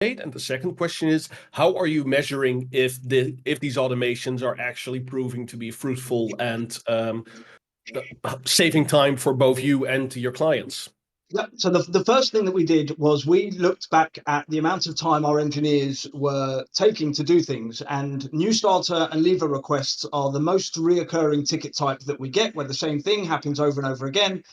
And the second question is, how are you measuring if these automations are actually proving to be fruitful and saving time for both you and your clients? Yeah, so the first thing that we did was we looked back at the amount of time our engineers were taking to do things, and new starter and leaver requests are the most reoccurring ticket type that we get, where the same thing happens over and over again.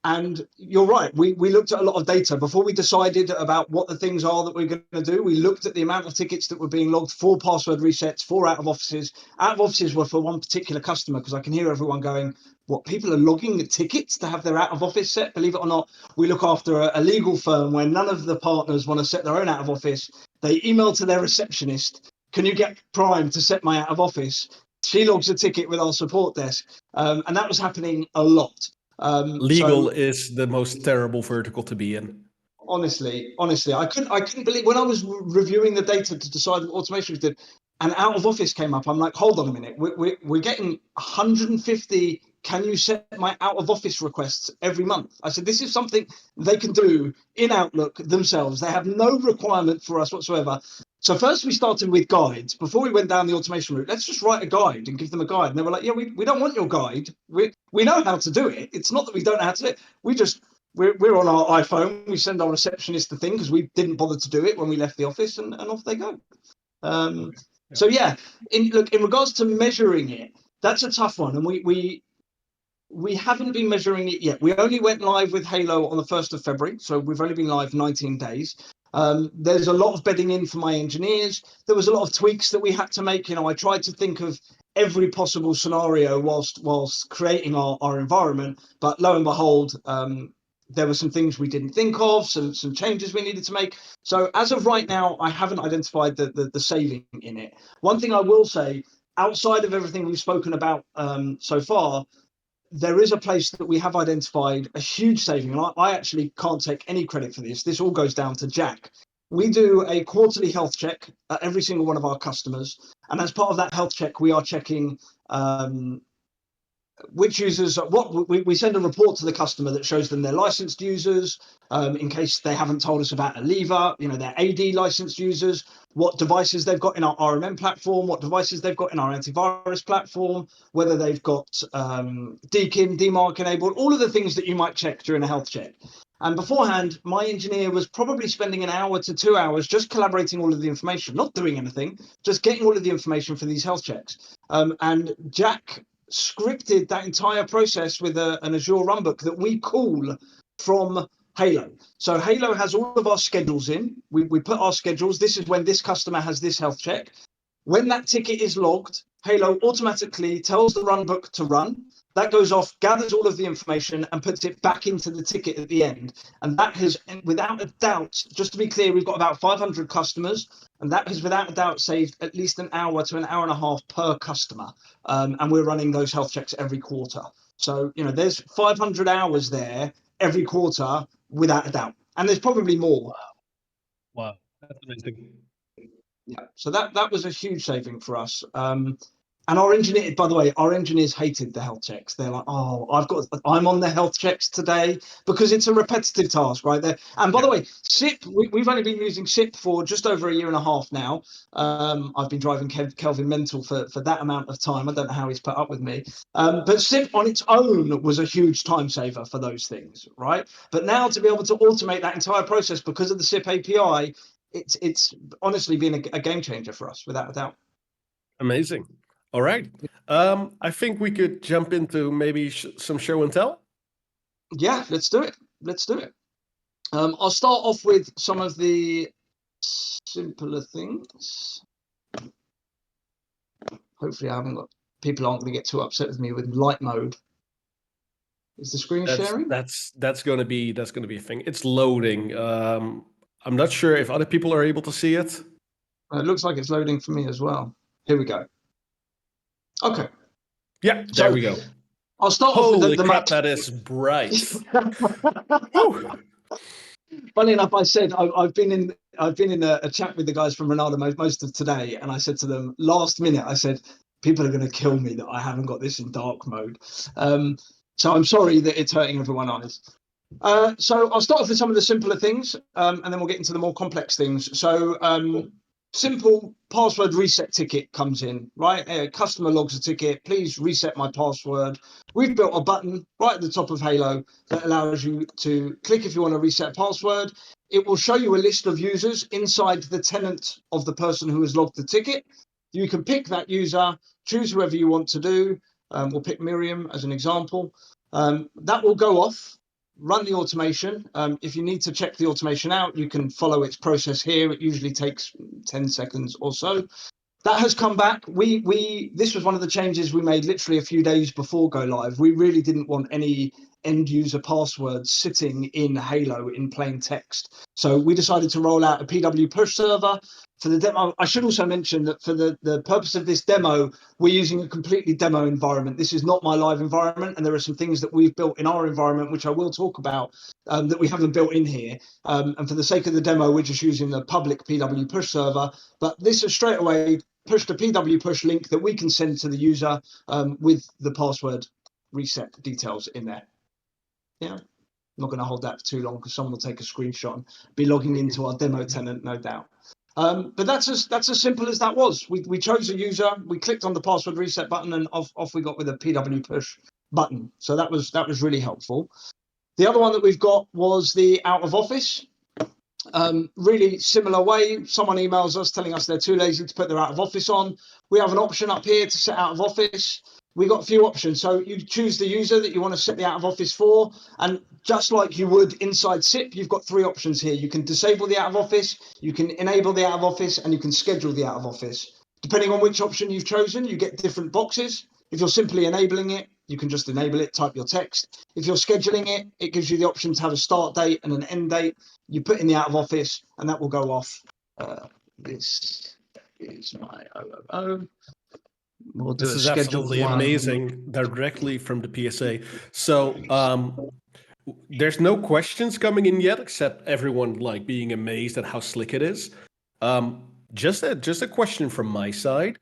And you're right, we looked at a lot of data before we decided about what the things are that we're going to do. We looked at the amount of tickets that were being logged, 4 password resets, 4 out of offices. Out of offices were for one particular customer, because I can hear everyone going, what, people are logging the tickets to have their out of office set? Believe it or not, we look after a legal firm where none of the partners want to set their own out of office. They email to their receptionist, can you get Prime to set my out of office? She logs a ticket with our support desk. And that was happening a lot. Legal is the most terrible vertical to be in. Honestly, I couldn't believe when I was reviewing the data to decide what automation we did, and out of office came up. I'm like, hold on a minute, we're getting 150. Can you set my out of office requests every month? I said, this is something they can do in Outlook themselves. They have no requirement for us whatsoever. So first we started with guides. Before we went down the automation route, let's just write a guide and give them a guide. And they were like, yeah, we don't want your guide. We know how to do it. It's not that we don't know how to do it. We're on our iPhone. We send our receptionist the thing because we didn't bother to do it when we left the office, and off they go. So yeah, in regards to measuring it, that's a tough one, and we haven't been measuring it yet. We only went live with Halo on the 1st of February, so we've only been live 19 days. There's a lot of bedding in for my engineers. There was a lot of tweaks that we had to make. I tried to think of every possible scenario whilst creating our environment, but lo and behold, there were some things we didn't think of, some changes we needed to make. So as of right now, I haven't identified the saving in it. One thing I will say, outside of everything we've spoken about so far, there is a place that we have identified a huge saving, and I actually can't take any credit for this. This all goes down to Jack. We do a quarterly health check at every single one of our customers, and as part of that health check, we are checking which users, we send a report to the customer that shows them their licensed users, in case they haven't told us about a lever, their AD licensed users, what devices they've got in our RMM platform, what devices they've got in our antivirus platform, whether they've got DKIM, DMARC enabled, all of the things that you might check during a health check. And beforehand, my engineer was probably spending an hour to 2 hours just collaborating all of the information, not doing anything, just getting all of the information for these health checks. And Jack scripted that entire process with an Azure runbook that we call from Halo. So Halo has all of our schedules in. We put our schedules. This is when this customer has this health check. When that ticket is logged, Halo automatically tells the runbook to run. That goes off, gathers all of the information, and puts it back into the ticket at the end. And that has, without a doubt, just to be clear, we've got about 500 customers, and that has, without a doubt, saved at least an hour to an hour and a half per customer. And we're running those health checks every quarter. So, there's 500 hours there every quarter, without a doubt. And there's probably more. Wow. That's amazing. Yeah, so that was a huge saving for us. And our engineer, by the way, our engineers hated the health checks. They're like, oh, I'm on the health checks today, because it's a repetitive task, right there. And by the way, CIPP, we've only been using CIPP for just over a year and a half now. I've been driving Kelvin mental for that amount of time. I don't know how he's put up with me. But CIPP on its own was a huge time saver for those things, right? But now to be able to automate that entire process because of the CIPP API, it's honestly been a game changer for us, without a doubt. Amazing. All right. I think we could jump into maybe some show and tell. Yeah, let's do it. I'll start off with some of the simpler things. Hopefully people aren't going to get too upset with me with light mode. Is the screen sharing? That's going to be a thing. It's loading. I'm not sure if other people are able to see it. It looks like it's loading for me as well. Here we go. Okay. Yeah, there we go. I'll start off with the crap, that is bright. Funny enough, I said I've been in a chat with the guys from Ronaldo most of today, and I said to them last minute, I said, people are going to kill me that I haven't got this in dark mode. So I'm sorry that it's hurting everyone's eyes. So I'll start off with some of the simpler things, and then we'll get into the more complex things. So simple password reset ticket comes in, right? A customer logs a ticket, please reset my password. We've built a button right at the top of Halo that allows you to click if you want to reset password. It will show you a list of users inside the tenant of the person who has logged the ticket. You can pick that user, choose whoever you want to do. We'll pick Miriam as an example. That will go off, run the automation. If you need to check the automation out, you can follow its process here. It usually takes 10 seconds or so. That has come back. This was one of the changes we made literally a few days before go live. We really didn't want any end user passwords sitting in Halo in plain text. So we decided to roll out a PW push server for the demo. I should also mention that for the purpose of this demo, we're using a completely demo environment. This is not my live environment, and there are some things that we've built in our environment, which I will talk about, that we haven't built in here. And for the sake of the demo, we're just using the public PW push server. But this is straight away pushed a PW push link that we can send to the user with the password reset details in there. Yeah, I'm not going to hold that for too long because someone will take a screenshot and be logging into our demo tenant, no doubt. But that's as simple as that was. We chose a user, we clicked on the password reset button, and off we got with a PW push button. So that was really helpful. The other one that we've got was the out of office. Really similar way. Someone emails us telling us they're too lazy to put their out of office on. We have an option up here to set out of office. We got a few options. So you choose the user that you want to set the out of office for. And just like you would inside CIPP, you've got three options here. You can disable the out of office, you can enable the out of office, and you can schedule the out of office. Depending on which option you've chosen, you get different boxes. If you're simply enabling it, you can just enable it, type your text. If you're scheduling it, it gives you the option to have a start date and an end date. You put in the out of office, and that will go off. This is my OOO. We'll do This a is scheduled absolutely one. amazing, directly from the PSA. So there's no questions coming in yet, except everyone like being amazed at how slick it is. Just a question from my side.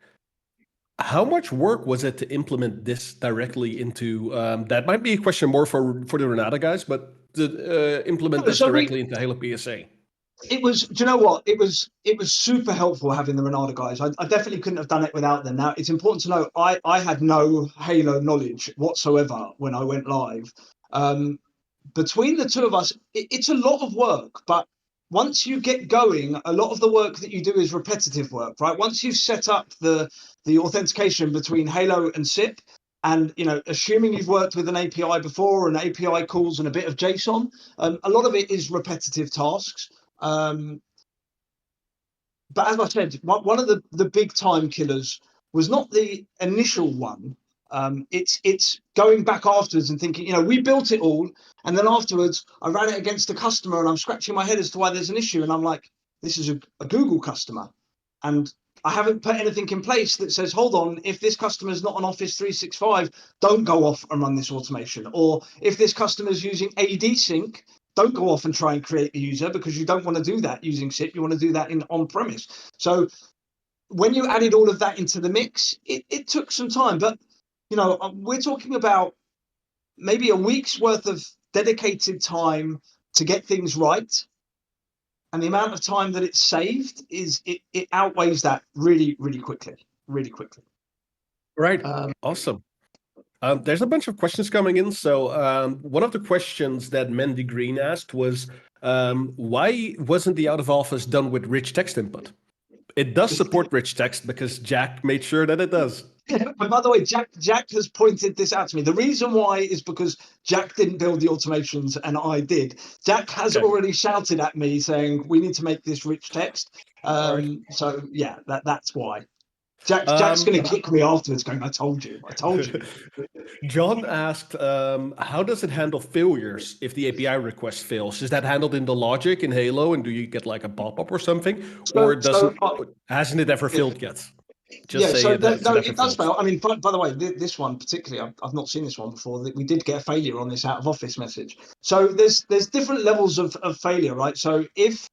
How much work was it to implement this directly into? That might be a question more for the Renata guys, but to implement this directly into HaloPSA. It was, do you know what? It was super helpful having the Renata guys. I definitely couldn't have done it without them. Now, it's important to know I had no Halo knowledge whatsoever when I went live. Between the two of us, it's a lot of work, but once you get going, a lot of the work that you do is repetitive work, right? Once you've set up the authentication between Halo and CIPP, and assuming you've worked with an API before, and API calls and a bit of JSON, a lot of it is repetitive tasks. But as I said, one of the big time killers was not the initial one. It's going back afterwards and thinking, we built it all, and then afterwards I ran it against a customer, and I'm scratching my head as to why there's an issue, and I'm like, this is a Google customer, and I haven't put anything in place that says, hold on, if this customer is not on Office 365, don't go off and run this automation. Or if this customer is using AD Sync, don't go off and try and create the user, because you don't want to do that using CIPP. You want to do that in on-premise. So when you added all of that into the mix, it took some time. But, we're talking about maybe a week's worth of dedicated time to get things right. And the amount of time that it's saved it outweighs that really, really quickly, really quickly. Right. Awesome. There's a bunch of questions coming in. So one of the questions that Mandy Green asked was, why wasn't the out of office done with rich text input? It does support rich text because Jack made sure that it does. But by the way, Jack has pointed this out to me. The reason why is because Jack didn't build the automations and I did. Jack has already shouted at me saying we need to make this rich text. Right. So yeah, that's why. Jack's going to kick me afterwards, going, I told you. John asked, how does it handle failures if the API request fails? Is that handled in the logic in Halo, and do you get like a pop-up or something? Or hasn't it ever failed yet? Just say it does fail. I mean, by the way, this one particularly, I've not seen this one before. We did get a failure on this out of office message. So there's different levels of failure, right? So if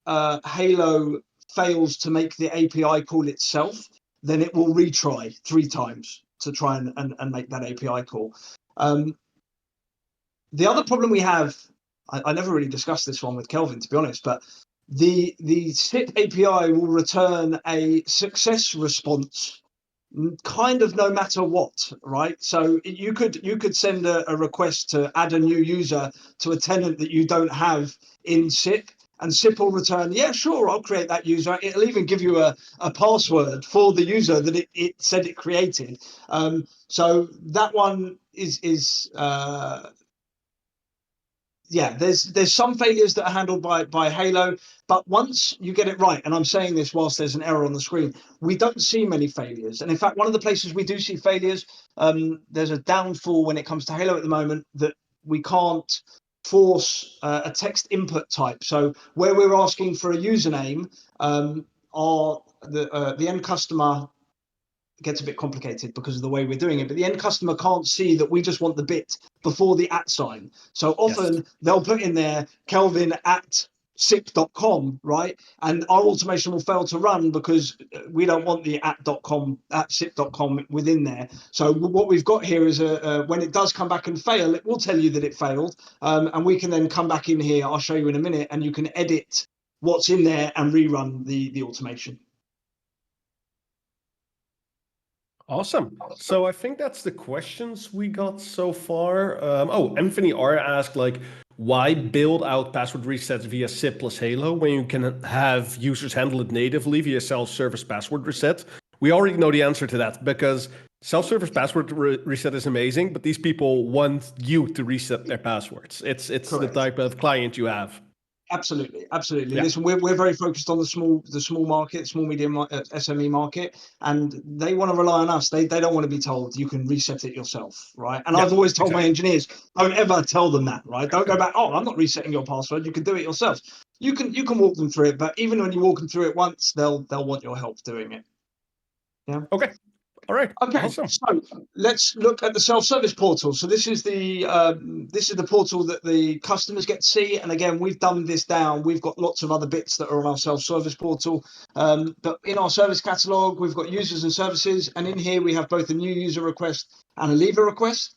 Halo fails to make the API call itself, then it will retry 3 times to try and make that API call. The other problem we have I never really discussed this one with Kelvin, to be honest, but the CIPP API will return a success response kind of no matter what, right? So you could send a request to add a new user to a tenant that you don't have in CIPP, and CIPP will return, yeah, sure, I'll create that user. It'll even give you a password for the user that it said it created. So that one is yeah, there's some failures that are handled by Halo, but once you get it right, and I'm saying this whilst there's an error on the screen, we don't see many failures. And in fact, one of the places we do see failures, there's a downfall when it comes to Halo at the moment, that we can't force a text input type. So where we're asking for a username, the end customer gets a bit complicated because of the way we're doing it, but the end customer can't see that we just want the bit before the @ sign. So often they'll put in there Kelvin at CIPP.com, right? And our automation will fail to run because we don't want the @.com at CIPP.com within there. So what we've got here is when it does come back and fail, it will tell you that it failed, and we can then come back in here. I'll show you in a minute, and you can edit what's in there and rerun the automation. Awesome. So I think that's the questions we got so far. Oh, Anthony R asked, like, why build out password resets via CIPP plus Halo when you can have users handle it natively via self-service password reset? We already know the answer to that, because self-service password reset is amazing, but these people want you to reset their passwords. It's the type of client you have. Absolutely. Yeah. Listen, we're very focused on the small market, small medium SME market, and they want to rely on us. They don't want to be told you can reset it yourself, right? And Yeah, I've always told exactly. my engineers, don't ever tell them that, right? Don't go back, oh, I'm not resetting your password. You can do it yourself. You can walk them through it, but even when you walk them through it once, they'll want your help doing it. Yeah. Okay. All right. Okay, Awesome. so let's look at the self-service portal. So this is the portal that the customers get to see. And again, we've dumbed this down. We've got lots of other bits that are on our self-service portal. But in our service catalog, we've got users and services. And in here, we have both a new user request and a leaver request.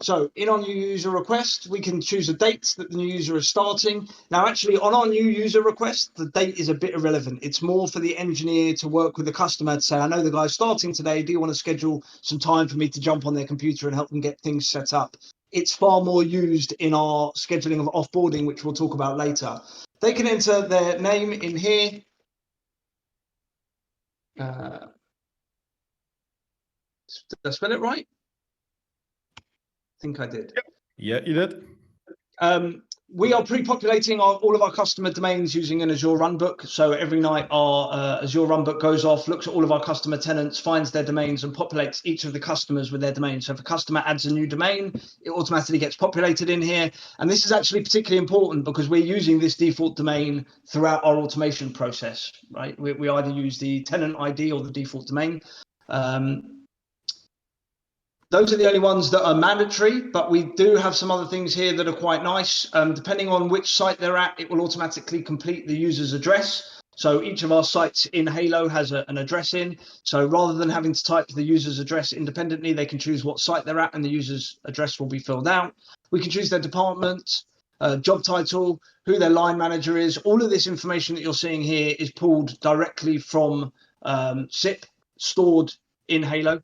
So in our new user request, we can choose a date that the new user is starting. Now, actually, on our new user request, the date is a bit irrelevant. It's more for the engineer to work with the customer to say, I know the guy's starting today. Do you want to schedule some time for me to jump on their computer and help them get things set up? It's far more used in our scheduling of offboarding, which we'll talk about later. They can enter their name in here. Did I spell it right? I think I did. Yeah, you did. We are pre-populating all of our customer domains using an Azure runbook. So every night our Azure runbook goes off, looks at all of our customer tenants, finds their domains, and populates each of the customers with their domain. So if a customer adds a new domain, it automatically gets populated in here. And this is actually particularly important because we're using this default domain throughout our automation process, right? We either use the tenant ID or the default domain. Those are the only ones that are mandatory, but we do have some other things here that are quite nice. Depending on which site they're at, it will automatically complete the user's address. So each of our sites in Halo has an address in. So rather than having to type the user's address independently, they can choose what site they're at and the user's address will be filled out. We can choose their department, job title, who their line manager is. All of this information that you're seeing here is pulled directly from CIPP, stored in Halo.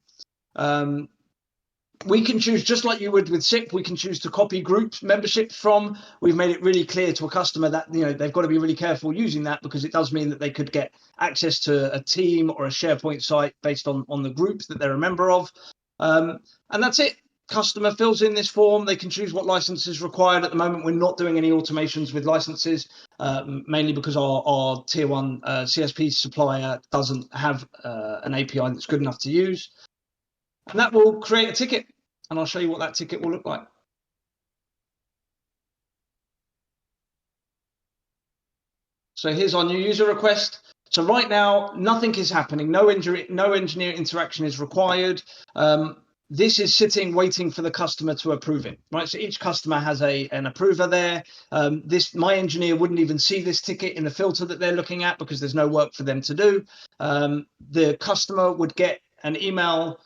We can choose, just like you would with CIPP, we can choose to copy group membership from. We've made it really clear to a customer that they've got to be really careful using that, because it does mean that they could get access to a team or a SharePoint site based on the group that they're a member of. And that's it. Customer fills in this form. They can choose what license is required. At the moment, we're not doing any automations with licenses, mainly because our tier 1 CSP supplier doesn't have an API that's good enough to use. And that will create a ticket, and I'll show you what that ticket will look like. So here's our new user request. So right now, nothing is happening. No engineer interaction is required. This is sitting waiting for the customer to approve it, right? So each customer has an approver there. My engineer wouldn't even see this ticket in the filter that they're looking at because there's no work for them to do. The customer would get an email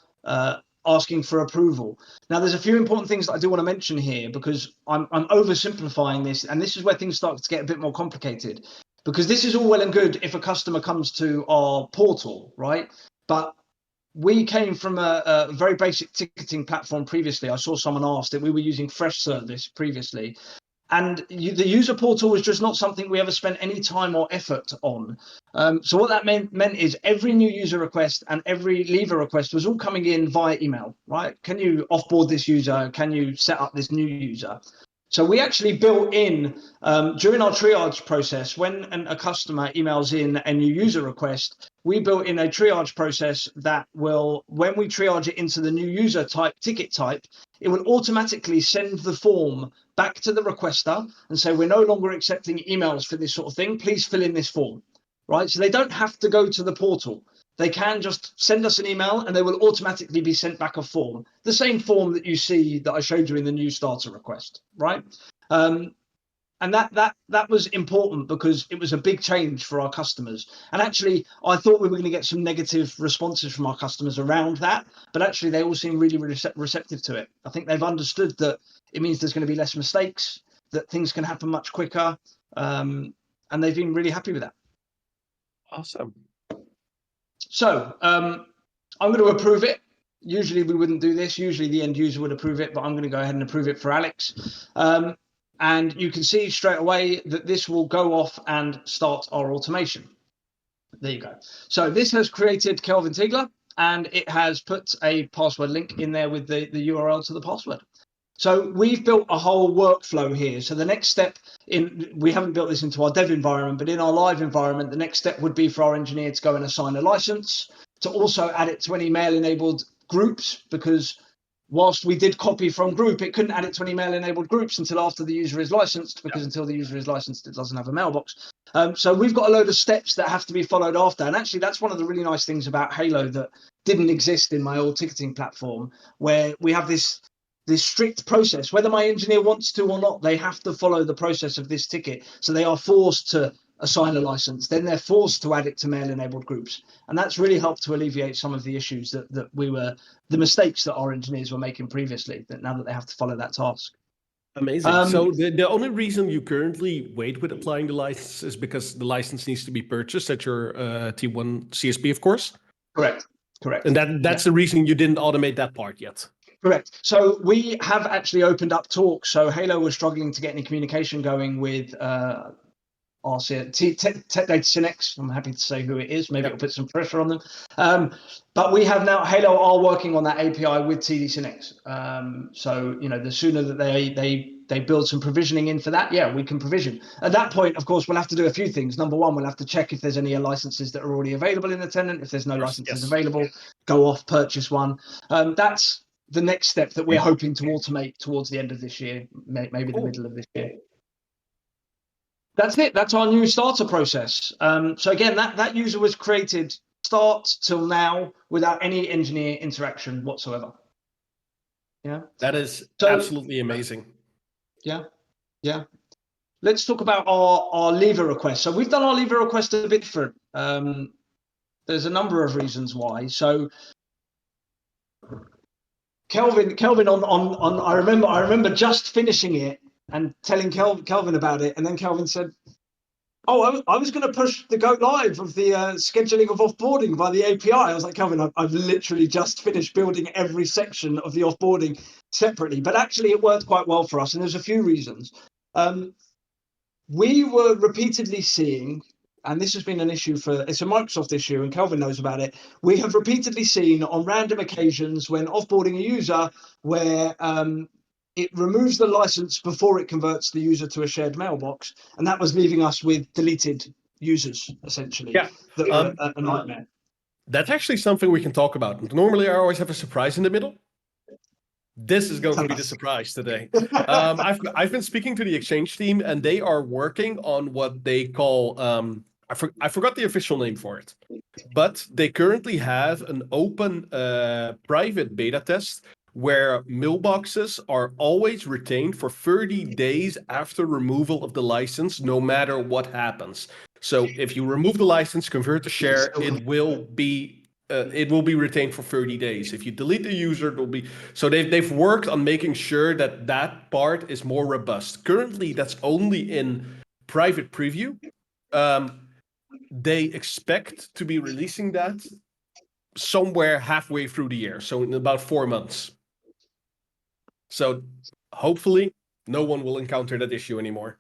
asking for approval. Now, there's a few important things that I do want to mention here, because I'm oversimplifying this, and this is where things start to get a bit more complicated. Because this is all well and good if a customer comes to our portal, right? But we came from a very basic ticketing platform previously. I saw someone asked it. We were using Fresh Service previously. And the user portal was just not something we ever spent any time or effort on. So what that meant is every new user request and every leaver request was all coming in via email, right? Can you offboard this user? Can you set up this new user? So we actually built in, during our triage process, when a customer emails in a new user request, we built in a triage process that will, when we triage it into the new user type, ticket type, it will automatically send the form back to the requester and say, we're no longer accepting emails for this sort of thing. Please fill in this form, right? So they don't have to go to the portal. They can just send us an email and they will automatically be sent back a form, the same form that you see that I showed you in the new starter request, right? And that was important because it was a big change for our customers. And actually, I thought we were going to get some negative responses from our customers around that, but actually they all seem really, really receptive to it. I think they've understood that it means there's going to be less mistakes, that things can happen much quicker, and they've been really happy with that. Awesome. So I'm going to approve it. Usually we wouldn't do this. Usually the end user would approve it, but I'm going to go ahead and approve it for Alex. And you can see straight away that this will go off and start our automation. There you go. So this has created Kelvin Tigler, and it has put a password link in there with the URL to the password. So we've built a whole workflow here. So the next step we haven't built this into our dev environment, but in our live environment, the next step would be for our engineer to go and assign a license, to also add it to any mail-enabled groups, because whilst we did copy from group, it couldn't add it to any mail-enabled groups until after the user is licensed, because until the user is licensed, it doesn't have a mailbox. So we've got a load of steps that have to be followed after. And actually, that's one of the really nice things about Halo that didn't exist in my old ticketing platform, where we have this strict process. Whether my engineer wants to or not, they have to follow the process of this ticket. So they are forced to assign a license, then they're forced to add it to mail-enabled groups. And that's really helped to alleviate some of the issues the mistakes that our engineers were making previously, that now that they have to follow that task. Amazing. So the only reason you currently wait with applying the license is because the license needs to be purchased at your T1 CSP, of course? Correct. And that's the reason you didn't automate that part yet? Correct. So we have actually opened up talks. So Halo was struggling to get any communication going with Tech Data Synex. I'm happy to say who it is. Maybe it'll put some pressure on them. But we have now, Halo are working on that API with TD Synex. So, the sooner that they build some provisioning in for that, we can provision. At that point, of course, we'll have to do a few things. Number one, we'll have to check if there's any licenses that are already available in the tenant. If there's no licenses available, go off, purchase one. That's the next step that we're hoping to automate towards the end of this year, maybe the middle of this year. That's it. That's our new starter process. So again, that user was created start till now without any engineer interaction whatsoever. Yeah. That is absolutely amazing. Yeah. Let's talk about our leaver request. So we've done our leaver request a bit different. There's a number of reasons why. So Kelvin on I remember just finishing it and telling Kelvin about it, and then Kelvin said, "Oh, I was going to push the go live of the scheduling of offboarding by the API." I was like, "Kelvin, I've literally just finished building every section of the offboarding separately." But actually, it worked quite well for us, and there's a few reasons. We were repeatedly seeing, and this has been an issue it's a Microsoft issue, and Kelvin knows about it. We have repeatedly seen on random occasions when offboarding a user where it removes the license before it converts the user to a shared mailbox, and that was leaving us with deleted users, essentially. Yeah. That were a nightmare. That's actually something we can talk about. Normally, I always have a surprise in the middle. This is going to be the surprise today. I've been speaking to the Exchange team, and they are working on what they call I forgot the official name for it, but they currently have an open private beta test where mailboxes are always retained for 30 days after removal of the license, no matter what happens. So if you remove the license, convert to share, it will be it will be retained for 30 days. If you delete the user, it will be. So they've worked on making sure that that part is more robust. Currently, that's only in private preview. They expect to be releasing that somewhere halfway through the year, so in about 4 months. So hopefully, no one will encounter that issue anymore.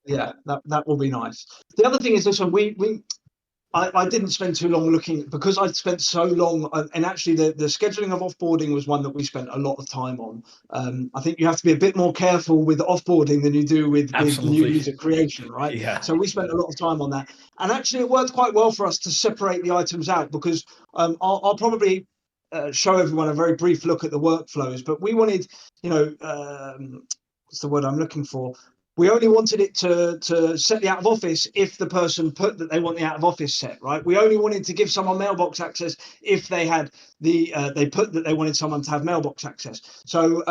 Yeah, that will be nice. The other thing is this one, I didn't spend too long looking because I'd spent so long, and actually the scheduling of offboarding was one that we spent a lot of time on. I think you have to be a bit more careful with offboarding than you do with new Absolutely. user creation, right? Yeah. So we spent a lot of time on that, and actually it worked quite well for us to separate the items out because I'll probably show everyone a very brief look at the workflows, but we wanted, what's the word I'm looking for? We only wanted it to set the out of office if the person put that they want the out of office set, right? We only wanted to give someone mailbox access if they had they put that they wanted someone to have mailbox access. So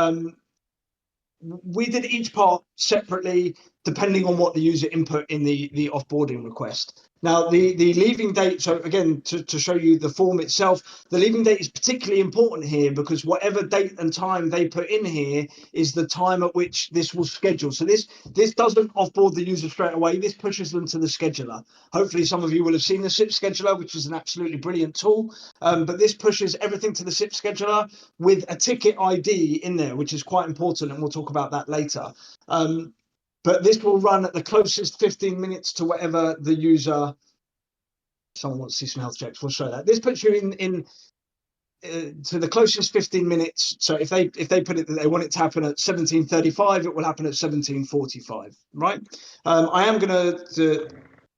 we did each part separately depending on what the user input in the offboarding request. Now, the leaving date, so again, to show you the form itself, the leaving date is particularly important here because whatever date and time they put in here is the time at which this will schedule. So this doesn't offboard the user straight away. This pushes them to the scheduler. Hopefully some of you will have seen the CIPP scheduler, which is an absolutely brilliant tool. But this pushes everything to the CIPP scheduler with a ticket ID in there, which is quite important, and we'll talk about that later. But this will run at the closest 15 minutes to whatever the user. Someone wants to see some health checks. We'll show that. This puts you in to the closest 15 minutes. So if they put it that they want it to happen at 17:35, it will happen at 17:45. Right. I am going to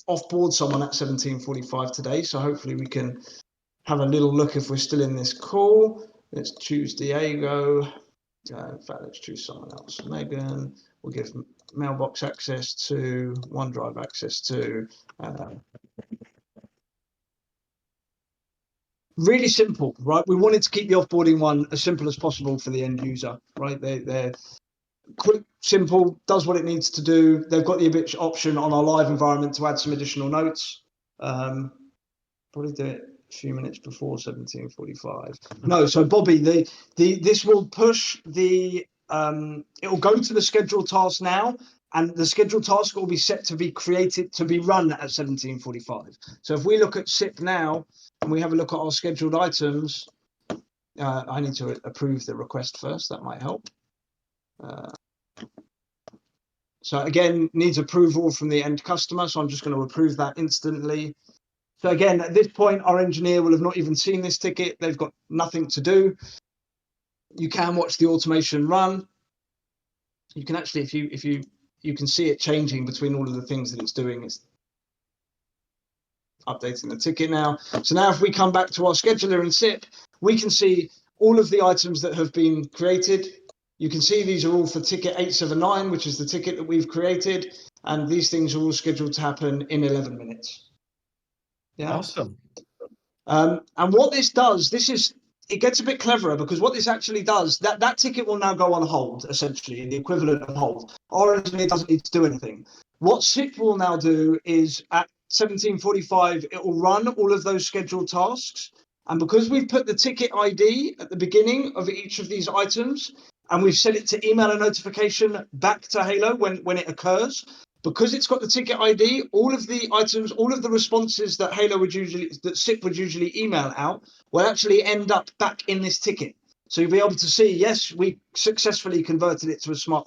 offboard someone at 17:45 today, so hopefully we can have a little look if we're still in this call. Let's choose Diego. In fact, let's choose someone else. Megan. We'll give mailbox access to, OneDrive access to. Really simple, right? We wanted to keep the offboarding one as simple as possible for the end user, right? They're quick, simple, does what it needs to do. They've got the option on our live environment to add some additional notes. Probably do it a few minutes before 17:45. No, so Bobby, this will push the it will go to the scheduled task now, and the scheduled task will be set to be created to be run at 17:45. So if we look at CIPP now and we have a look at our scheduled items, I need to approve the request first. That might help. So again, needs approval from the end customer. So I'm just going to approve that instantly. So again, at this point, our engineer will have not even seen this ticket. They've got nothing to do. You can watch the automation run. You can actually, if you can see it changing between all of the things that it's doing. It's updating the ticket now. So now if we come back to our scheduler in CIPP, we can see all of the items that have been created. You can see these are all for ticket 879, which is the ticket that we've created. And these things are all scheduled to happen in 11 minutes. Yeah. Awesome. And what this does, it gets a bit cleverer because what this actually does, that ticket will now go on hold, essentially, the equivalent of hold. Our engineer doesn't need to do anything. What CIPP will now do is at 17:45, it will run all of those scheduled tasks. And because we've put the ticket ID at the beginning of each of these items, and we've set it to email a notification back to Halo when it occurs, because it's got the ticket ID, all of the items, all of the responses that CIPP would usually email out will actually end up back in this ticket. So you'll be able to see, yes, we successfully converted it to a smart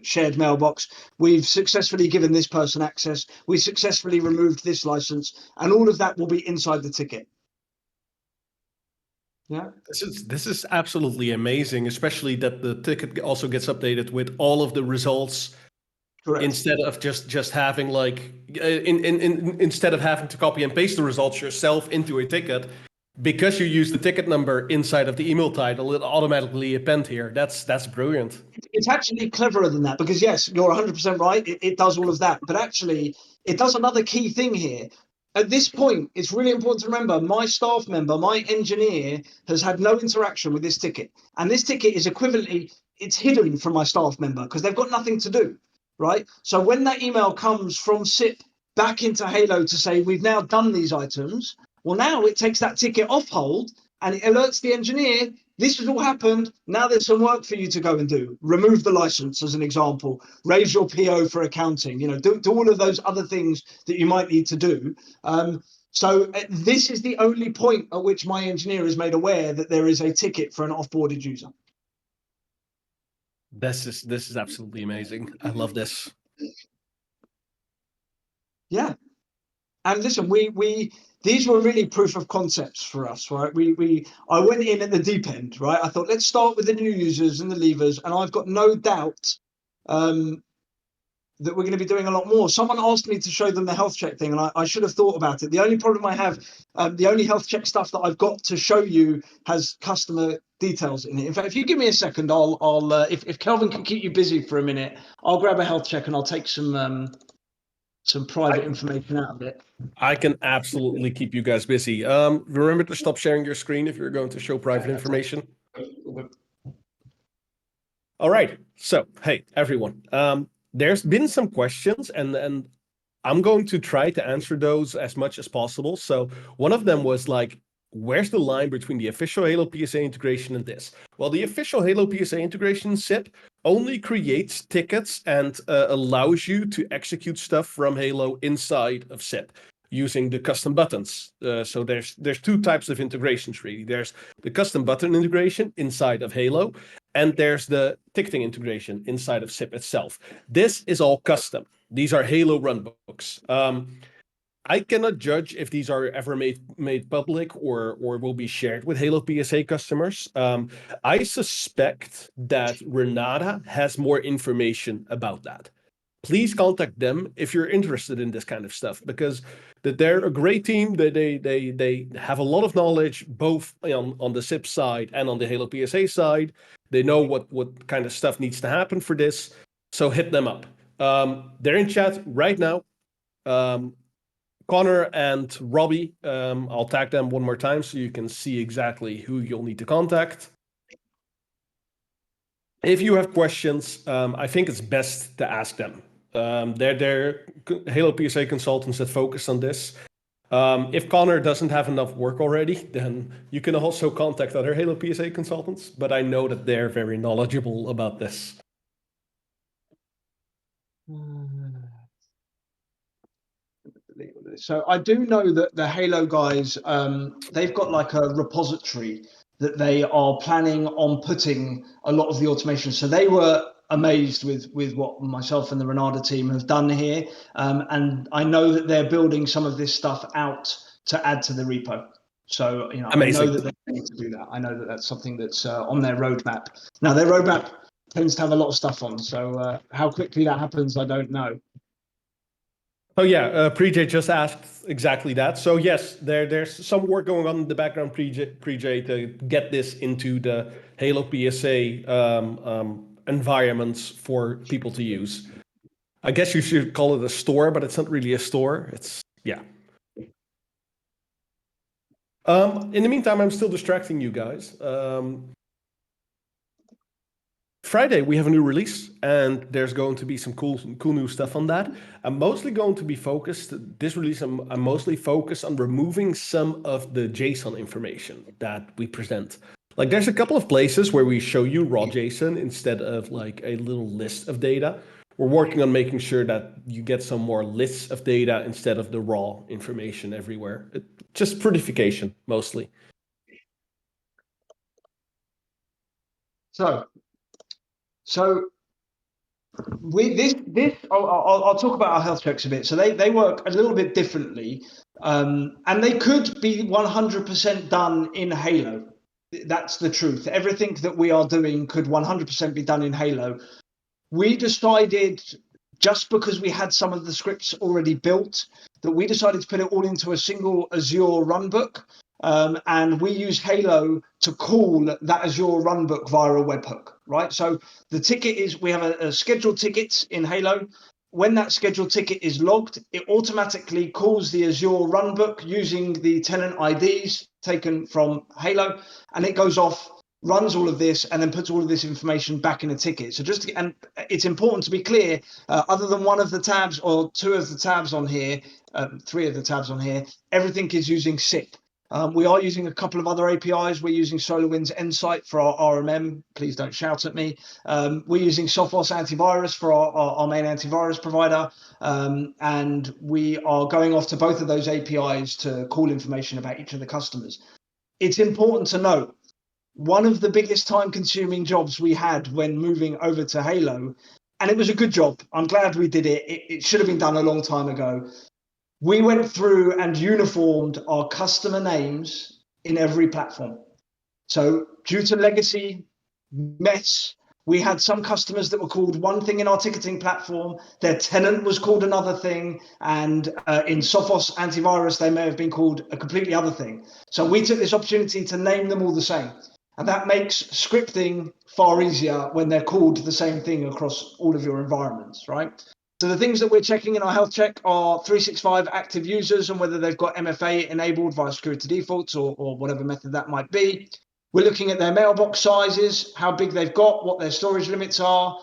shared mailbox. We've successfully given this person access. We successfully removed this license, and all of that will be inside the ticket. Yeah. This is absolutely amazing, especially that the ticket also gets updated with all of the results. Correct. Instead of just having like instead of having to copy and paste the results yourself into a ticket, because you use the ticket number inside of the email title, it automatically append here. That's brilliant. It's actually cleverer than that because yes, you're 100% right. It does all of that, but actually it does another key thing here. At this point, it's really important to remember my staff member, my engineer, has had no interaction with this ticket. And this ticket is equivalently, it's hidden from my staff member because they've got nothing to do, right? So when that email comes from CIPP back into Halo to say, we've now done these items, Well, now it takes that ticket off hold and it alerts the engineer, this has all happened. Now there's some work for you to go and do. Remove the license as an example, raise your PO for accounting, do all of those other things that you might need to do. So this is the only point at which my engineer is made aware that there is a ticket for an offboarded user. This is absolutely amazing. I love this. Yeah. And listen, these were really proof of concepts for us, right? I went in at the deep end, right? I thought, let's start with the new users and the levers, and I've got no doubt that we're going to be doing a lot more. Someone asked me to show them the health check thing, and I should have thought about it. The only problem I have, the only health check stuff that I've got to show you has customer details in it. In fact, if you give me a second, if Kelvin can keep you busy for a minute, I'll grab a health check and I'll take some private information out of it. I can absolutely keep you guys busy. Remember to stop sharing your screen if you're going to show private information. All right. So, hey, everyone. There's been some questions, and I'm going to try to answer those as much as possible. So, one of them was like, where's the line between the official HaloPSA integration and this? Well, the official HaloPSA integration CIPP only creates tickets and allows you to execute stuff from Halo inside of CIPP using the custom buttons. So there's two types of integrations, really. There's the custom button integration inside of Halo, and there's the ticketing integration inside of CIPP itself. This is all custom. These are Halo runbooks. I cannot judge if these are ever made public or will be shared with HaloPSA customers. I suspect that Renata has more information about that. Please contact them if you're interested in this kind of stuff, because they're a great team. They have a lot of knowledge both on the CIPP side and on the HaloPSA side. They know what kind of stuff needs to happen for this. So hit them up. They're in chat right now. Connor and Robbie, I'll tag them one more time so you can see exactly who you'll need to contact. If you have questions, I think it's best to ask them. They're HaloPSA consultants that focus on this. If Connor doesn't have enough work already, then you can also contact other HaloPSA consultants, but I know that they're very knowledgeable about this. So I do know that the Halo guys, they've got like a repository that they are planning on putting a lot of the automation. So they were amazed with what myself and the Renata team have done here. And I know that they're building some of this stuff out to add to the repo. So, Amazing. I know that they need to do that. I know that that's something that's on their roadmap. Now, their roadmap tends to have a lot of stuff on. So how quickly that happens, I don't know. Oh yeah, Pre-J just asked exactly that. So yes, there's some work going on in the background, Pre-J, to get this into the HaloPSA environments for people to use. I guess you should call it a store, but it's not really a store. It's, yeah. In the meantime, I'm still distracting you guys. Friday, we have a new release, and there's going to be some cool new stuff on that. I'm mostly going to be focused, this release, I'm mostly focused on removing some of the JSON information that we present. Like, there's a couple of places where we show you raw JSON instead of like a little list of data. We're working on making sure that you get some more lists of data instead of the raw information everywhere. Just prettification, mostly. So with this I'll talk about our health checks a bit. So they work a little bit differently, and they could be 100% done in Halo. That's the truth. Everything that we are doing could 100% be done in Halo. We decided, just because we had some of the scripts already built, that we decided to put it all into a single Azure runbook. And we use Halo to call that Azure runbook via a webhook, right? So the ticket is, we have a scheduled ticket in Halo. When that scheduled ticket is logged, it automatically calls the Azure runbook using the tenant IDs taken from Halo, and it goes off runs all of this, and then puts all of this information back in a ticket. So and it's important to be clear, other than one of the tabs or two of the tabs on here, three of the tabs on here, everything is using CIPP. We are using a couple of other APIs. We're using SolarWinds Insight for our RMM. Please don't shout at me. We're using Sophos Antivirus for our main antivirus provider. And we are going off to both of those APIs to call information about each of the customers. It's important to note, one of the biggest time-consuming jobs we had when moving over to Halo, and it was a good job. I'm glad we did it. It should have been done a long time ago. We went through and uniformed our customer names in every platform. So due to legacy mess, we had some customers that were called one thing in our ticketing platform, their tenant was called another thing, and in Sophos Antivirus, they may have been called a completely other thing. So we took this opportunity to name them all the same. And that makes scripting far easier when they're called the same thing across all of your environments, right? So the things that we're checking in our health check are 365 active users and whether they've got MFA enabled via security defaults or whatever method that might be. We're looking at their mailbox sizes, how big they've got, what their storage limits are.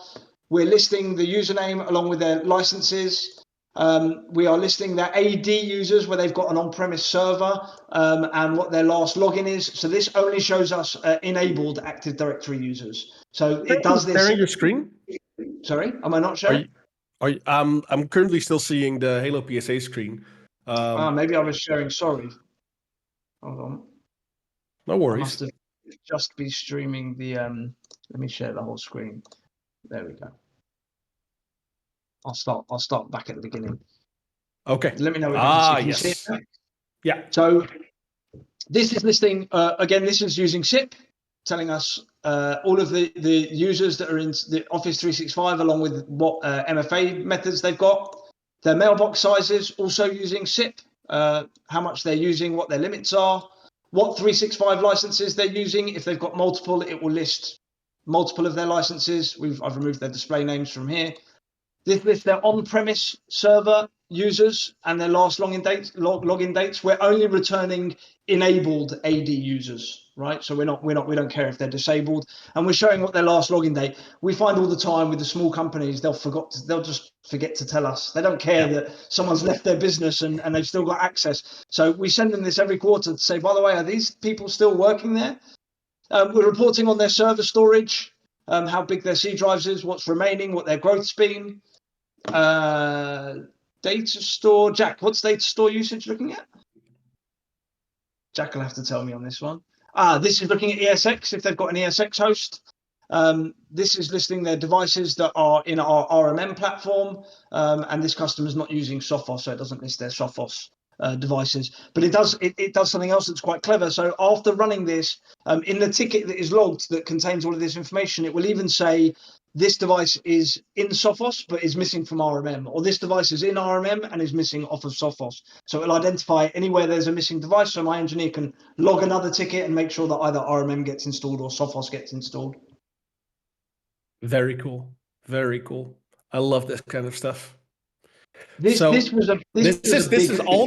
We're listing the username along with their licenses. We are listing their AD users where they've got an on-premise server and what their last login is. So this only shows us enabled Active Directory users. So it does this. Sharing your screen? Sorry, am I not sharing? I'm currently still seeing the HaloPSA screen. Maybe I was sharing. Sorry. Hold on. No I worries. must have just be streaming the. Let me share the whole screen. There we go. I'll start back at the beginning. Okay. Let me know if you can yes. see it. Yeah. So this is listing, again, this is using CIPP, telling us all of the users that are in the Office 365 along with what MFA methods they've got. Their mailbox sizes, also using CIPP, how much they're using, what their limits are, what 365 licenses they're using. If they've got multiple, it will list multiple of their licenses. I've removed their display names from here. This lists their on-premise server users and their last login dates. We're only returning enabled AD users, right? So we don't care if they're disabled, and we're showing what their last login date. We find all the time with the small companies, they'll just forget to tell us. They don't care that someone's left their business and they've still got access. So we send them this every quarter to say, by the way, are these people still working there? We're reporting on their server storage, how big their C drives is, what's remaining, what their growth's been. Data store, Jack, what's data store usage looking at? Jack will have to tell me on this one. This is looking at ESX, if they've got an ESX host. This is listing their devices that are in our RMM platform, and this customer is not using Sophos, so it doesn't list their Sophos devices. But it does something else that's quite clever. So after running this, in the ticket that is logged that contains all of this information, it will even say this device is in Sophos but is missing from RMM, or this device is in RMM and is missing off of Sophos. So it'll identify anywhere there's a missing device, so my engineer can log another ticket and make sure that either RMM gets installed or Sophos gets installed. Very cool. Very cool. I love this kind of stuff. This is all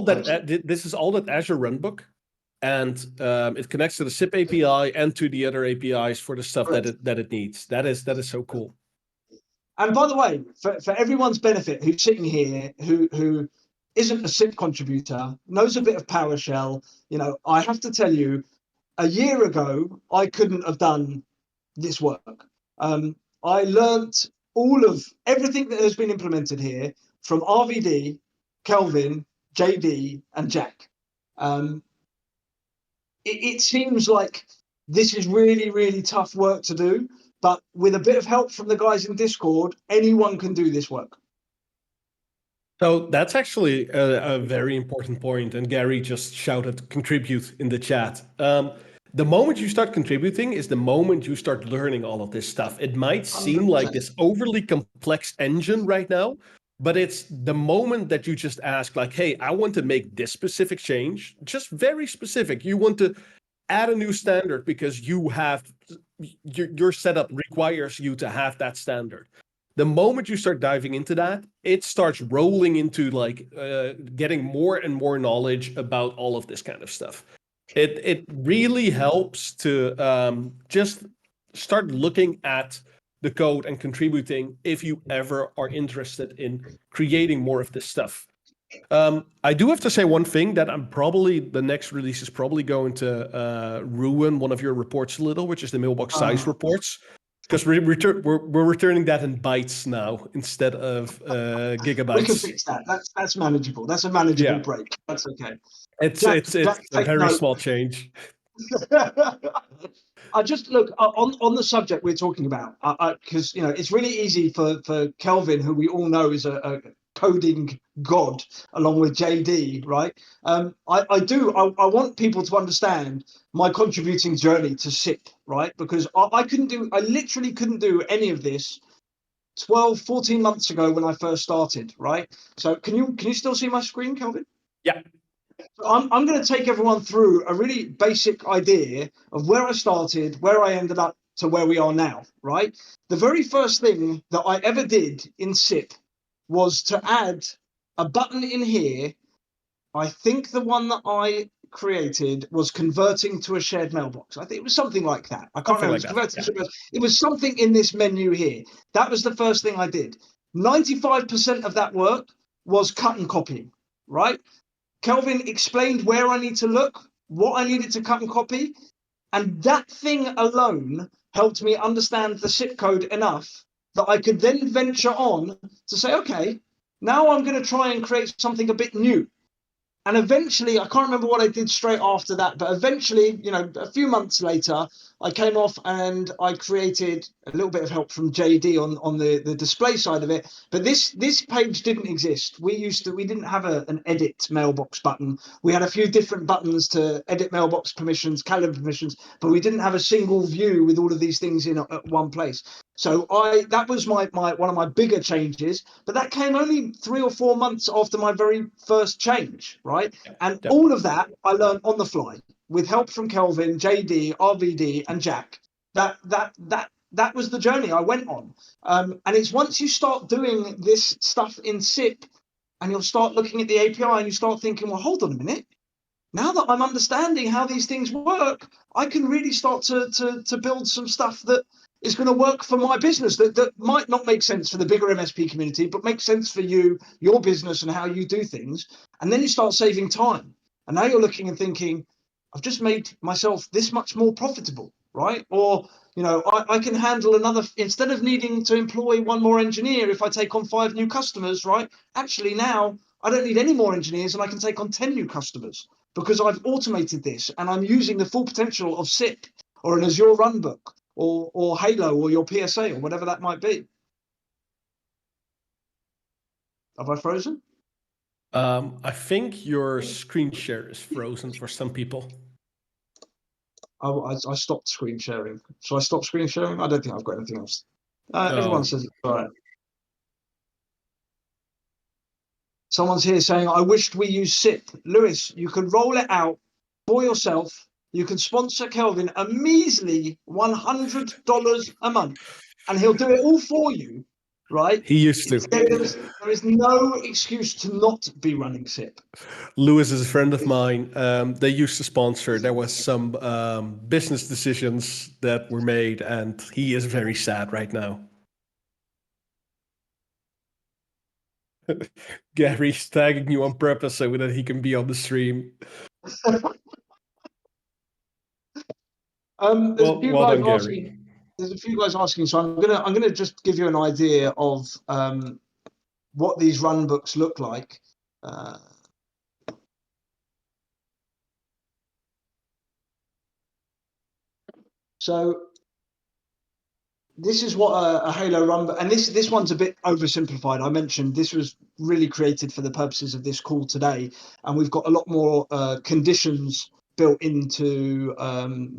that Azure Runbook, and it connects to the CIPP API and to the other APIs for the stuff that it needs. That is so cool. And by the way, for everyone's benefit, who's sitting here, who isn't a CIPP contributor, knows a bit of PowerShell, I have to tell you, a year ago I couldn't have done this work. I learnt all of everything that has been implemented here from RVD, Kelvin, JD, and Jack. It seems like this is really, really tough work to do, but with a bit of help from the guys in Discord, anyone can do this work. So that's actually a very important point, and Gary just shouted contribute in the chat. The moment you start contributing is the moment you start learning all of this stuff. It might seem 100%. like this overly complex engine right now, but it's the moment that you just ask, like, hey, I want to make this specific change, just very specific. You want to add a new standard because your setup requires you to have that standard. The moment you start diving into that, it starts rolling into like getting more and more knowledge about all of this kind of stuff. It really helps to just start looking at the code and contributing if you ever are interested in creating more of this stuff. I do have to say one thing that the next release is probably going to ruin one of your reports a little, which is the mailbox size reports. Because we're returning that in bytes now instead of gigabytes. We can fix that. That's manageable. That's a manageable break. That's okay. It's Jack, a very note. small change. I just look on the subject we're talking about, because it's really easy for Kelvin, who we all know is a coding god, along with JD, right? I want people to understand my contributing journey to CIPP, right? Because I literally couldn't do any of this 12, 14 months ago when I first started, right? So can you still see my screen, Kelvin? Yeah. I'm going to take everyone through a really basic idea of where I started, where I ended up to where we are now, right? The very first thing that I ever did in CIPP was to add a button in here. I think the one that I created was converting to a shared mailbox. I think it was something like that. I can't remember. It was something in this menu here. That was the first thing I did. 95% of that work was cut and copying, right? Kelvin explained where I need to look, what I needed to cut and copy, and that thing alone helped me understand the CIPP code enough that I could then venture on to say, okay, now I'm going to try and create something a bit new. And eventually, I can't remember what I did straight after that, but eventually, a few months later, I came off and I created a little bit of help from JD on the display side of it. But this page didn't exist. We didn't have an edit mailbox button. We had a few different buttons to edit mailbox permissions, calendar permissions, but we didn't have a single view with all of these things in at one place. So that was my one of my bigger changes, but that came only 3 or 4 months after my very first change, right? And all of that I learned on the fly with help from Kelvin, JD, RVD, and Jack. That was the journey I went on. And it's once you start doing this stuff in CIPP and you'll start looking at the API and you start thinking, well, hold on a minute. Now that I'm understanding how these things work, I can really start to build some stuff that is going to work for my business that might not make sense for the bigger MSP community, but makes sense for you, your business, and how you do things. And then you start saving time. And now you're looking and thinking, I've just made myself this much more profitable, right? Or, I can handle instead of needing to employ one more engineer, if I take on 5 new customers, right? Actually, now I don't need any more engineers and I can take on 10 new customers because I've automated this and I'm using the full potential of CIPP or an Azure runbook or Halo or your PSA or whatever that might be. Have I frozen? I think your screen share is frozen for some people. I stopped screen sharing. Shall I stop screen sharing? I don't think I've got anything else. Everyone says it's all right. Someone's here saying, I wished we used CIPP. Lewis, you can roll it out for yourself. You can sponsor Kelvin a measly $100 a month, and he'll do it all for you, right? He used to. There is no excuse to not be running CIPP. Lewis is a friend of mine. They used to sponsor. There was some business decisions that were made, and he is very sad right now. Gary's tagging you on purpose so that he can be on the stream. There's a few guys asking. Gary. There's a few guys asking, so I'm gonna just give you an idea of what these run books look like. So this is what a Halo run, and this one's a bit oversimplified. I mentioned this was really created for the purposes of this call today, and we've got a lot more conditions built into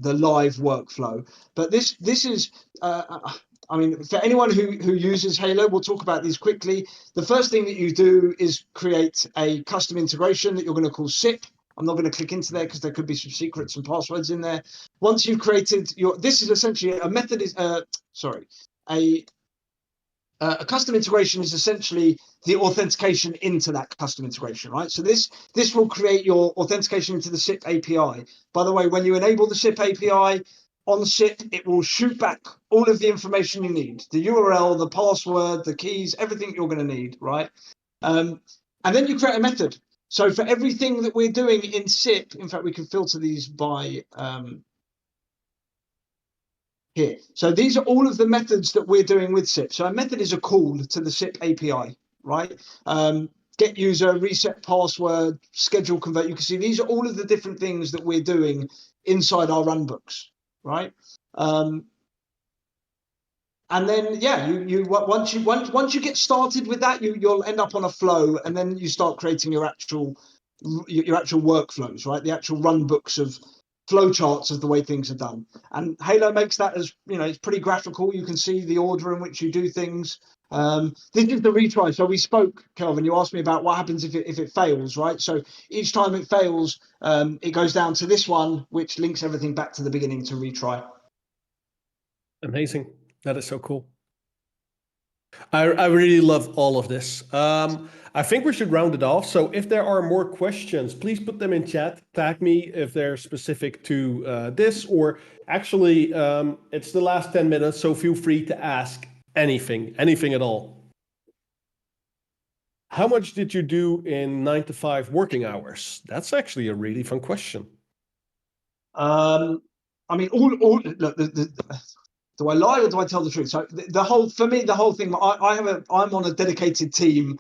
the live workflow. But this is, I mean, for anyone who uses Halo, we'll talk about these quickly. The first thing that you do is create a custom integration that you're going to call CIPP. I'm not going to click into there because there could be some secrets and passwords in there. Once you've created this is essentially a method a A custom integration is essentially the authentication into that custom integration, right? So this will create your authentication into the CIPP API. By the way, when you enable the CIPP API on CIPP, it will shoot back all of the information you need, the URL, the password, the keys, everything you're going to need, right? And then you create a method. So for everything that we're doing in CIPP, in fact, we can filter these by here. So these are all of the methods that we're doing with CIPP. So a method is a call to the CIPP API, right? Get user, reset password, schedule convert. You can see these are all of the different things that we're doing inside our runbooks, right? And then once you get started with that, you'll end up on a flow, and then you start creating your actual workflows, right? The actual run books of flow charts of the way things are done. And Halo makes that as, it's pretty graphical. You can see the order in which you do things. This is the retry. So we spoke, Kelvin, you asked me about what happens if it fails, right? So each time it fails, it goes down to this one, which links everything back to the beginning to retry. Amazing. That is so cool. I really love all of this. I think we should round it off. So if there are more questions, please put them in chat. Tag me if they're specific to this, or actually, it's the last 10 minutes, so feel free to ask anything at all. How much did you do in 9 to 5 working hours? That's actually a really fun question. I mean, look, do I lie or do I tell the truth? So the whole thing, I'm on a dedicated team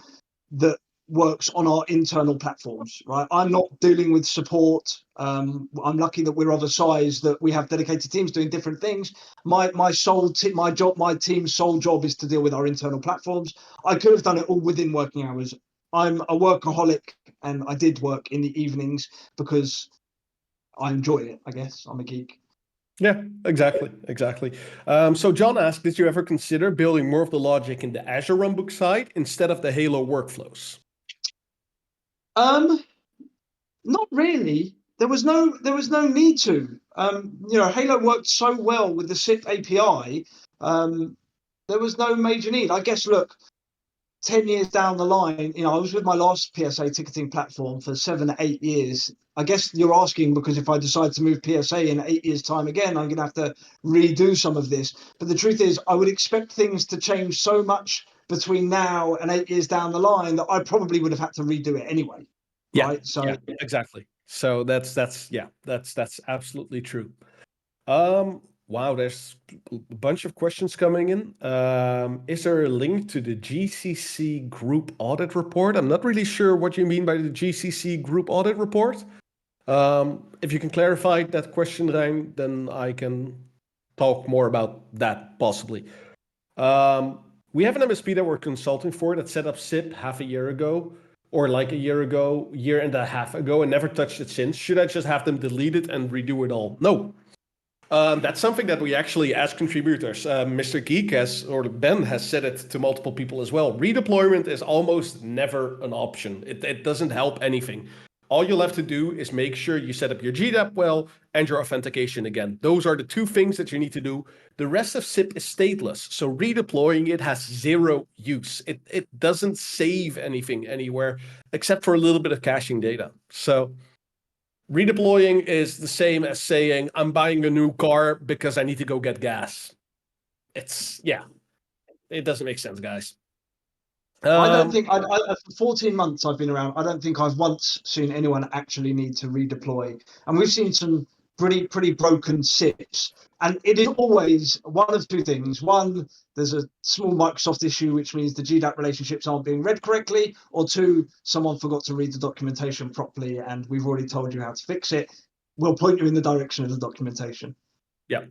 that works on our internal platforms, right? I'm not dealing with support. I'm lucky that we're of a size that we have dedicated teams doing different things. My team's sole job is to deal with our internal platforms. I could have done it all within working hours. I'm a workaholic, and I did work in the evenings because I enjoy it, I guess. I'm a geek. Yeah, exactly. So John asked, did you ever consider building more of the logic in the Azure runbook side instead of the Halo workflows? Not really. There was no need to. Halo worked so well with the CIPP API. There was no major need. I guess, look, 10 years down the line, I was with my last PSA ticketing platform for 7 to 8 years. I guess you're asking because if I decide to move PSA in 8 years' time again, I'm going to have to redo some of this. But the truth is, I would expect things to change so much between now and 8 years down the line that I probably would have had to redo it anyway. Yeah, right? So yeah, exactly. So that's absolutely true. Wow, there's a bunch of questions coming in. Is there a link to the GCC group audit report? I'm not really sure what you mean by the GCC group audit report. If you can clarify that question, Rijn, then I can talk more about that possibly. We have an MSP that we're consulting for that set up CIPP half a year ago, or like a year ago, year and a half ago, and never touched it since. Should I just have them delete it and redo it all? No. That's something that we actually, as contributors, MrGeek or Ben has said it to multiple people as well. Redeployment is almost never an option. It doesn't help anything. All you'll have to do is make sure you set up your GDAP well and your authentication again. Those are the two things that you need to do. The rest of CIPP is stateless, so redeploying it has zero use. It doesn't save anything anywhere except for a little bit of caching data. So redeploying is the same as saying, I'm buying a new car because I need to go get gas. It doesn't make sense, guys. I don't think, for 14 months I've been around, I don't think I've once seen anyone actually need to redeploy. And we've seen some pretty broken SIPs. And it is always one of two things. One, there's a small Microsoft issue, which means the GDAP relationships aren't being read correctly. Or two, someone forgot to read the documentation properly, and we've already told you how to fix it. We'll point you in the direction of the documentation. Yeah.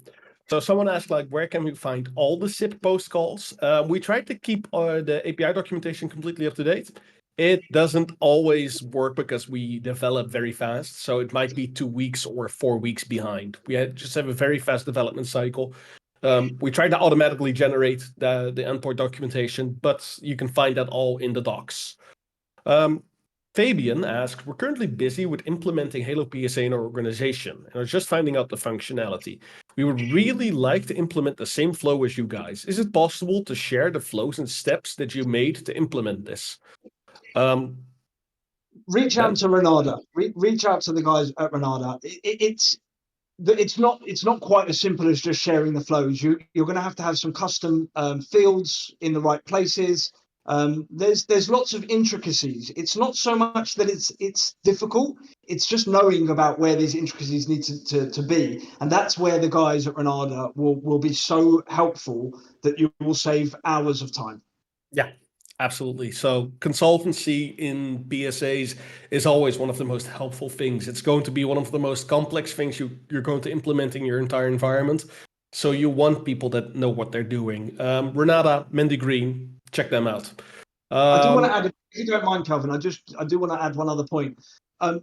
So someone asked, where can we find all the CIPP post calls? We tried to keep the API documentation completely up to date. It doesn't always work because we develop very fast. So it might be 2 weeks or 4 weeks behind. We just have a very fast development cycle. We try to automatically generate the endpoint documentation, but you can find that all in the docs. Fabian asked, we're currently busy with implementing HaloPSA in our organization and are just finding out the functionality. We would really like to implement the same flow as you guys. Is it possible to share the flows and steps that you made to implement this? Reach out to Renata. Reach out to the guys at Renata. It's not quite as simple as just sharing the flows. You're going to have some custom fields in the right places. There's lots of intricacies. It's not so much that it's difficult. It's just knowing about where these intricacies need to be, and that's where the guys at Renata will be so helpful that you will save hours of time. Yeah, absolutely. So consultancy in BSAs is always one of the most helpful things. It's going to be one of the most complex things you're going to implement in your entire environment. So you want people that know what they're doing. Renata, Mendy Green, check them out. I do want to add, if you don't mind, Calvin, I do want to add one other point.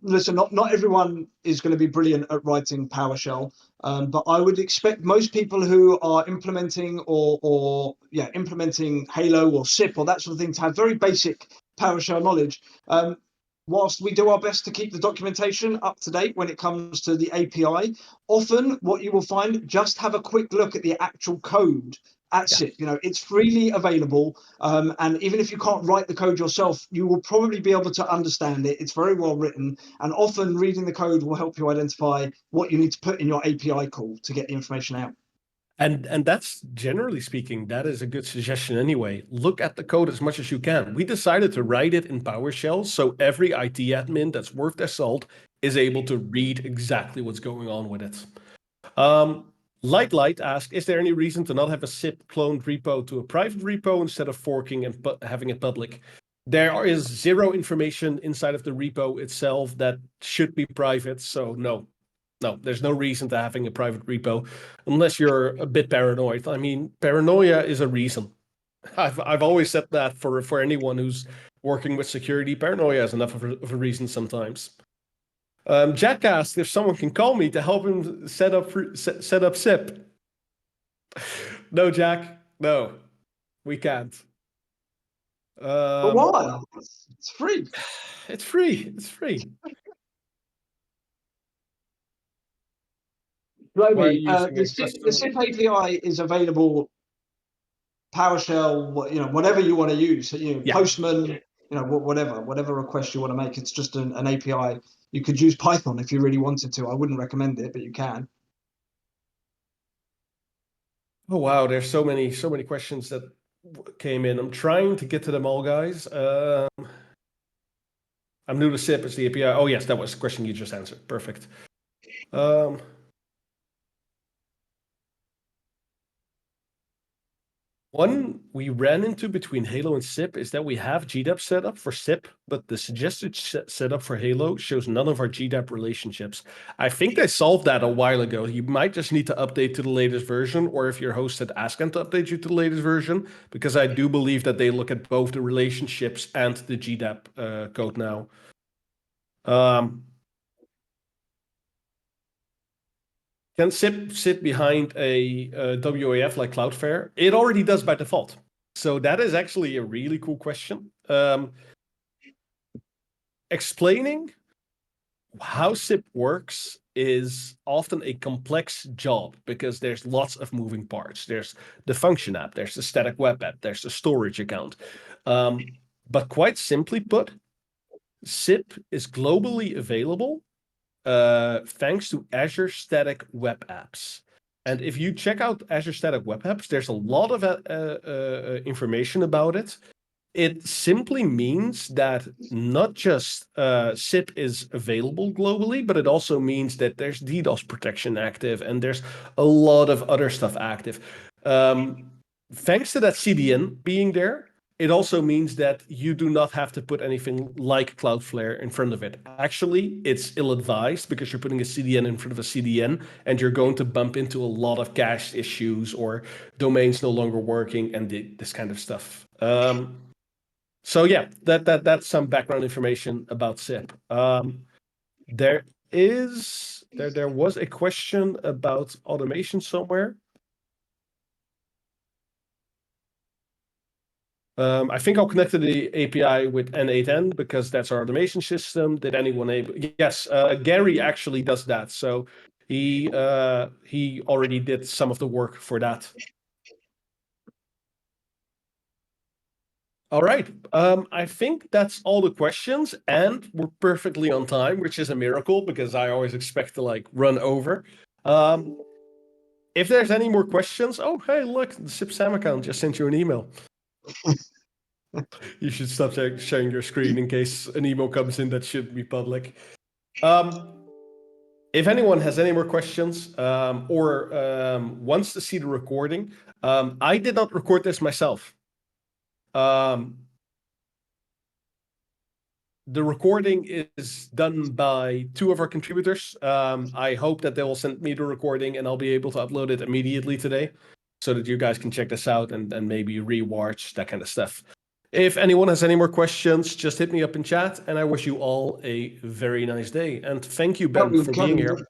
Listen, not everyone is going to be brilliant at writing PowerShell, but I would expect most people who are implementing or implementing Halo or CIPP or that sort of thing to have very basic PowerShell knowledge. Whilst we do our best to keep the documentation up to date when it comes to the API, often what you will find, just have a quick look at the actual code at CIPP. You know, it's freely available, and even if you can't write the code yourself, you will probably be able to understand it. It's very well written, and often reading the code will help you identify what you need to put in your API call to get the information out. And that's, generally speaking, that is a good suggestion anyway. Look at the code as much as you can. We decided to write it in PowerShell, so every IT admin that's worth their salt is able to read exactly what's going on with it. Light asked, is there any reason to not have a CIPP cloned repo to a private repo instead of forking and having it public? There is zero information inside of the repo itself that should be private, so no, there's no reason to having a private repo unless you're a bit paranoid. I mean, paranoia is a reason. I've always said that for anyone who's working with security, paranoia is enough of a reason sometimes. Jack asked if someone can call me to help him set up CIPP. No, Jack, no, we can't. But why? It's free. It's free. It's free. Romy, the CIPP API is available. PowerShell, whatever you want to use, Postman, whatever request you want to make. It's just an API. You could use Python if you really wanted to. I wouldn't recommend it, but you can. Oh wow, there's so many questions that came in. I'm trying to get to them all, guys. I'm new to CIPP as the API. Oh yes, that was the question you just answered. Perfect. One we ran into between Halo and CIPP is that we have GDAP set up for CIPP, but the suggested setup for Halo shows none of our GDAP relationships. I think they solved that a while ago. You might just need to update to the latest version, or if your host had asked them to update you to the latest version, because I do believe that they look at both the relationships and the GDAP code now. Can CIPP sit behind a WAF like Cloudflare? It already does by default. So that is actually a really cool question. Explaining how CIPP works is often a complex job because there's lots of moving parts. There's the function app, there's the static web app, there's the storage account. But quite simply put, CIPP is globally available thanks to Azure Static Web Apps. And if you check out Azure Static Web Apps, there's a lot of information about it. It simply means that not just CIPP is available globally, but it also means that there's DDoS protection active and there's a lot of other stuff active. Thanks to that CDN being there, it also means that you do not have to put anything like Cloudflare in front of it. Actually, it's ill-advised because you're putting a CDN in front of a CDN and you're going to bump into a lot of cache issues or domains no longer working and this kind of stuff. So yeah, that's some background information about CIPP. There was a question about automation somewhere. I think I'll connect to the API with N8N because that's our automation system. Did anyone able? Yes, Gary actually does that. So He already did some of the work for that. All right. I think that's all the questions, and we're perfectly on time, which is a miracle because I always expect to like run over. If there's any more questions, oh hey, look, the CIPP Sam account just sent you an email. You should stop sharing your screen in case an email comes in that should be public. If anyone has any more questions or wants to see the recording, I did not record this myself. The recording is done by 2 of our contributors. I hope that they will send me the recording and I'll be able to upload it immediately today so that you guys can check this out and maybe rewatch, that kind of stuff. If anyone has any more questions, just hit me up in chat, and I wish you all a very nice day. And thank you, Ben, for being here.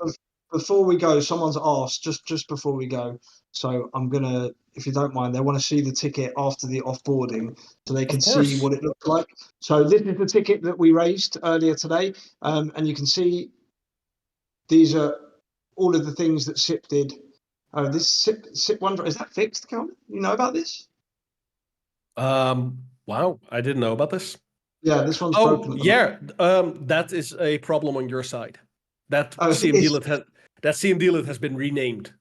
Before we go, someone's asked, just before we go, so I'm going to, if you don't mind, they want to see the ticket after the offboarding so they can see what it looks like. So this is the ticket that we raised earlier today, and you can see these are all of the things that CIPP did. This CIPP one, is that fixed, Calvin? You know about this? Wow, I didn't know about this. Yeah, this one's broken. Oh, yeah, that is a problem on your side. That CM Dealet has been renamed.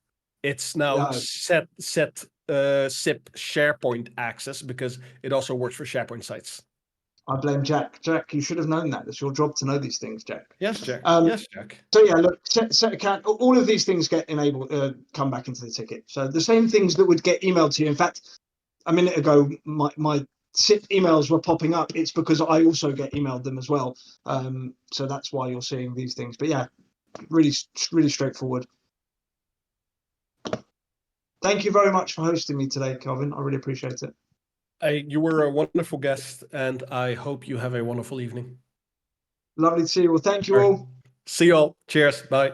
It's now set CIPP SharePoint access because it also works for SharePoint sites. I blame Jack. Jack, you should have known that. It's your job to know these things, Jack. Yes, Jack. Yes, Jack. So yeah, look, set account. All of these things get enabled, come back into the ticket. So the same things that would get emailed to you. In fact, a minute ago, my CIPP emails were popping up. It's because I also get emailed them as well. So that's why you're seeing these things. But yeah, really straightforward. Thank you very much for hosting me today, Calvin. I really appreciate it. You were a wonderful guest, and I hope you have a wonderful evening. Lovely to see you all. Thank you all. See you all. Cheers. Bye.